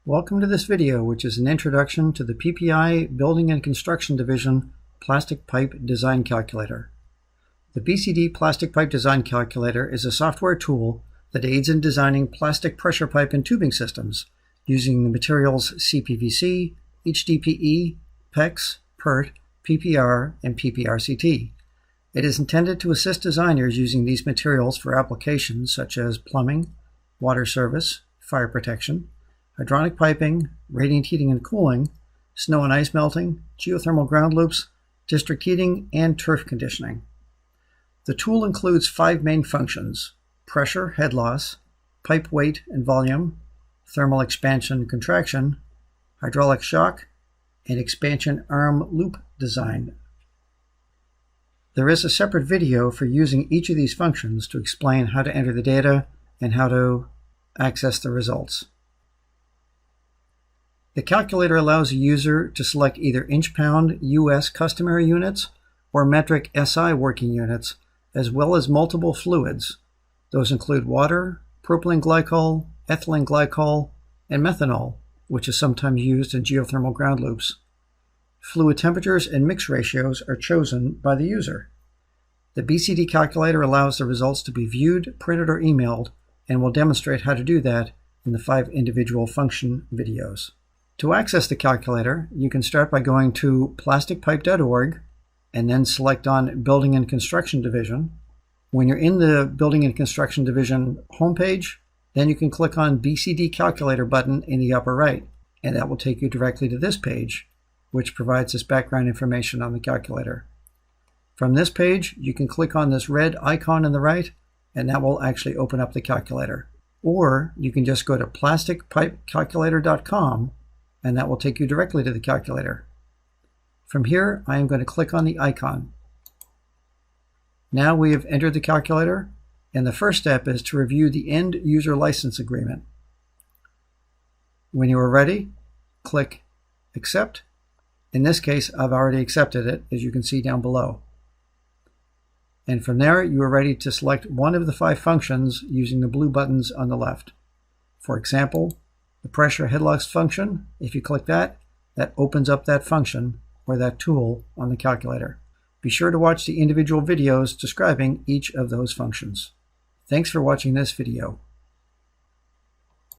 Welcome to this video, which is an introduction to the PPI Building and Construction Division Plastic Pipe Design Calculator. The BCD Plastic Pipe Design Calculator is a software tool that aids in designing plastic pressure pipe and tubing systems using the materials CPVC, HDPE, PEX, PERT, PPR, and PPRCT. It is intended to assist designers using these materials for applications such as plumbing, water service, fire protection, hydronic piping, radiant heating and cooling, snow and ice melting, geothermal ground loops, district heating, and turf conditioning. The tool includes 5 main functions: pressure, head loss, pipe weight and volume, thermal expansion and contraction, hydraulic shock, and expansion arm loop design. There is a separate video for using each of these functions to explain how to enter the data and how to access the results. The calculator allows a user to select either inch-pound US customary units or metric SI working units, as well as multiple fluids. Those include water, propylene glycol, ethylene glycol, and methanol, which is sometimes used in geothermal ground loops. Fluid temperatures and mix ratios are chosen by the user. The BCD calculator allows the results to be viewed, printed, or emailed, and will demonstrate how to do that in the 5 individual function videos. To access the calculator, you can start by going to plasticpipe.org and then select on Building and Construction Division. When you're in the Building and Construction Division homepage, then you can click on BCD Calculator button in the upper right, and that will take you directly to this page, which provides this background information on the calculator. From this page, you can click on this red icon on the right, and that will actually open up the calculator. Or you can just go to plasticpipecalculator.com, and that will take you directly to the calculator. From here, I am going to click on the icon. Now we have entered the calculator, and the first step is to review the end user license agreement. When you are ready, click Accept. In this case, I've already accepted it, as you can see down below. And from there, you are ready to select one of the 5 functions using the blue buttons on the left. For example, the pressure head loss function, if you click that, that opens up that function or that tool on the calculator. Be sure to watch the individual videos describing each of those functions. Thanks for watching this video.